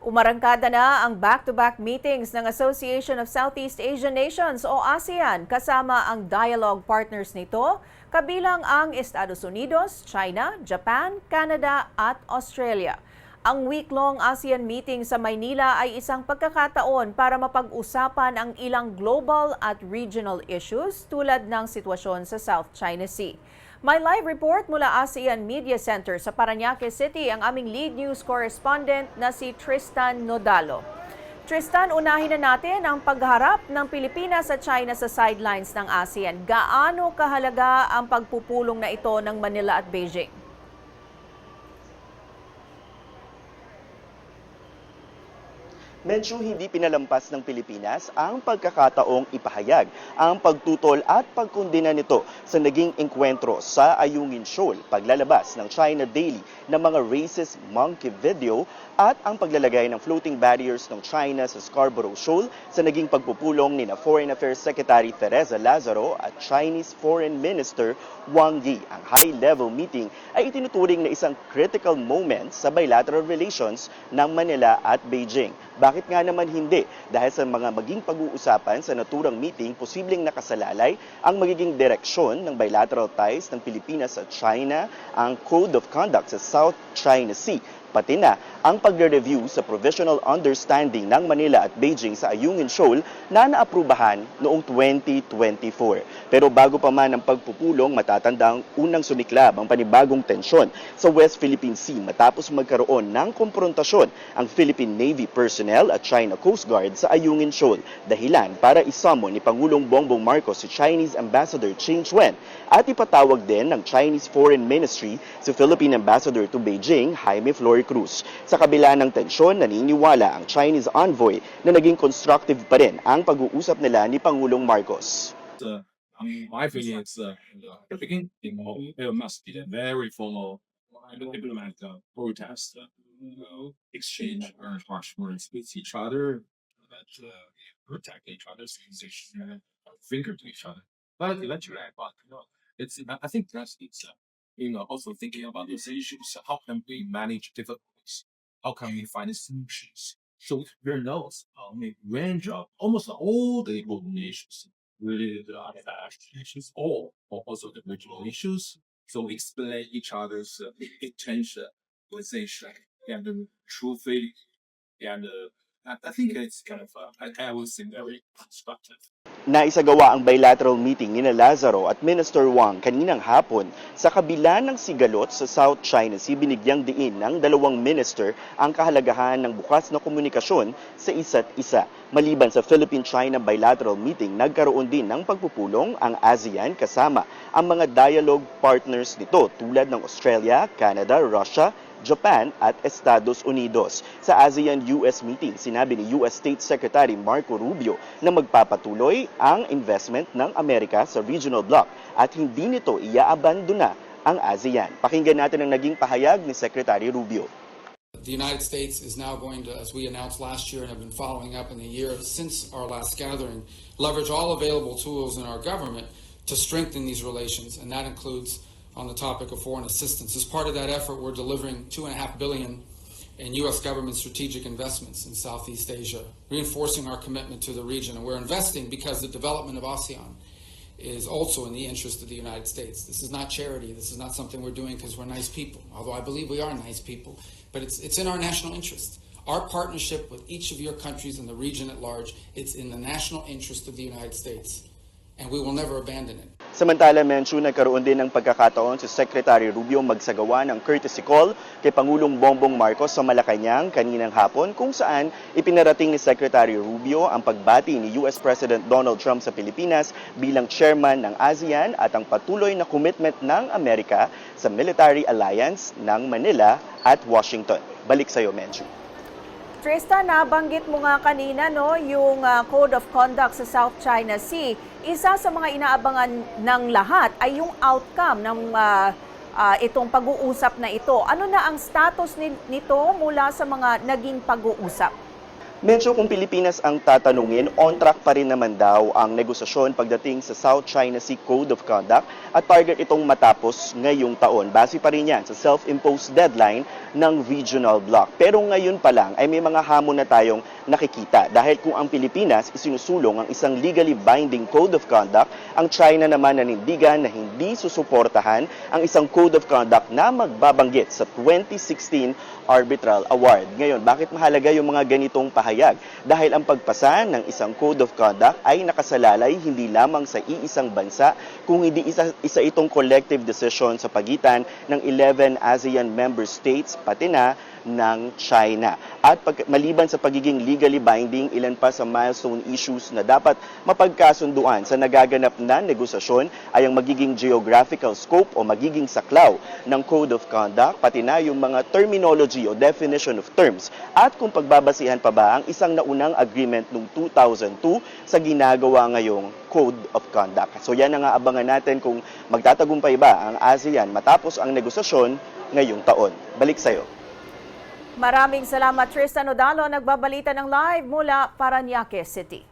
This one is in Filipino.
Umarangkada na ang back-to-back meetings ng Association of Southeast Asian Nations o ASEAN kasama ang dialogue partners nito, kabilang ang Estados Unidos, China, Japan, Canada at Australia. Ang week-long ASEAN meeting sa Maynila ay isang pagkakataon para mapag-usapan ang ilang global at regional issues tulad ng sitwasyon sa South China Sea. May live report mula ASEAN Media Center sa Parañaque City ang aming lead news correspondent na si Tristan Nodalo. Tristan, unahin na natin ang pagharap ng Pilipinas at China sa sidelines ng ASEAN. Gaano kahalaga ang pagpupulong na ito ng Manila at Beijing? Medyo hindi pinalampas ng Pilipinas ang pagkakataong ipahayag ang pagtutol at pagkondena nito sa naging engkwentro sa Ayungin Shoal, paglalabas ng China Daily ng mga racist monkey video at ang paglalagay ng floating barriers ng China sa Scarborough Shoal sa naging pagpupulong ni Foreign Affairs Secretary Teresa Lazaro at Chinese Foreign Minister Wang Yi. Ang high-level meeting ay itinuturing na isang critical moment sa bilateral relations ng Manila at Beijing. Bakit nga naman hindi? Dahil sa mga maging pag-uusapan sa naturang meeting, posibleng nakasalalay ang magiging direksyon ng bilateral ties ng Pilipinas at China, ang Code of Conduct sa South China Sea, pati na ang pagre-review sa Provisional Understanding ng Manila at Beijing sa Ayungin Shoal na naaprubahan noong 2024. Pero bago pa man ang pagpupulong, matatanda ang unang sumiklab ang panibagong tensyon sa West Philippine Sea matapos magkaroon ng komprontasyon ang Philippine Navy personnel at China Coast Guard sa Ayungin Shoal. Dahilan para isummon ni Pangulong Bongbong Marcos si Chinese Ambassador Ching Chuen at ipatawag din ng Chinese Foreign Ministry si Philippine Ambassador to Beijing, Jaime Flor Cruz. Sa kabila ng tensyon, naniniwala ang Chinese envoy na naging constructive pa rin ang pag-uusap nila ni Pangulong Marcos. My feeling is the beginning, it must be a very formal diplomatic protest, exchange harsh words with each other, that protect each other's position, finger to each other. But eventually, I think that's also thinking about those issues. How can we manage difficulties? How can we find solutions? So there knows a range of almost all the global issues related to international issues, or also the regional issues. So explain each other's intention, position, and true feeling. And I think it's kind of, I would say, very constructive. Naisagawa ang bilateral meeting ni Lazaro at Minister Wang kaninang hapon sa kabila ng sigalot sa South China Sea. Binigyang diin ng dalawang minister ang kahalagahan ng bukas na komunikasyon sa isa't isa. Maliban sa Philippine-China bilateral meeting, nagkaroon din ng pagpupulong ang ASEAN kasama ang mga dialogue partners nito tulad ng Australia, Canada, Russia, Japan at Estados Unidos. Sa ASEAN-US meeting, sinabi ni US State Secretary Marco Rubio na magpapatuloy ang investment ng Amerika sa regional bloc at hindi nito iaabandona ang ASEAN. Pakinggan natin ang naging pahayag ni Secretary Rubio. The United States is now going to, as we announced last year and have been following up in the year since our last gathering, leverage all available tools in our government to strengthen these relations, and that includes on the topic of foreign assistance. As part of that effort, we're delivering $2.5 billion in U.S. government strategic investments in Southeast Asia, reinforcing our commitment to the region. And we're investing because the development of ASEAN is also in the interest of the United States. This is not charity. This is not something we're doing because we're nice people, although I believe we are nice people. But it's in our national interest. Our partnership with each of your countries in the region at large, it's in the national interest of the United States. And we will never abandon it. Samantala, mention nagkaroon din ng pagkakataon si Secretary Rubio magsagawa ng courtesy call kay Pangulong Bongbong Marcos sa Malacanang kaninang hapon, kung saan ipinarating ni Secretary Rubio ang pagbati ni US President Donald Trump sa Pilipinas bilang chairman ng ASEAN at ang patuloy na commitment ng Amerika sa military alliance ng Manila at Washington. Balik sa iyo, Menchu. Tristan, nabanggit mo nga kanina yung Code of Conduct sa South China Sea. Isa sa mga inaabangan ng lahat ay yung outcome ng itong pag-uusap na ito. Ano na ang status nito mula sa mga naging pag-uusap? Medyo kung Pilipinas ang tatanungin, on track pa rin naman daw ang negosasyon pagdating sa South China Sea Code of Conduct at target itong matapos ngayong taon. Base pa rin yan sa self-imposed deadline ng regional bloc. Pero ngayon pa lang ay may mga hamon na tayong nakikita dahil kung ang Pilipinas isinusulong ang isang legally binding Code of Conduct, ang China naman nanindigan na hindi susuportahan ang isang Code of Conduct na magbabanggit sa 2016 Arbitral Award. Ngayon, bakit mahalaga yung mga ganitong pahayag? Dahil ang pagpasa ng isang Code of Conduct ay nakasalalay hindi lamang sa iisang bansa, kung hindi isa itong collective decision sa pagitan ng 11 ASEAN member states pati na ng China. At maliban sa pagiging legally binding, ilan pa sa milestone issues na dapat mapagkasunduan sa nagaganap na negosasyon ay ang magiging geographical scope o magiging saklaw ng Code of Conduct, pati na yung mga terminology o definition of terms at kung pagbabasihan pa ba ang isang naunang agreement noong 2002 sa ginagawa ngayong Code of Conduct. So yan ang aabangan natin kung magtatagumpay ba ang ASEAN matapos ang negosasyon ngayong taon. Balik sa'yo. Maraming salamat Tristan Odalo, nagbabalita ng live mula Parañaque City.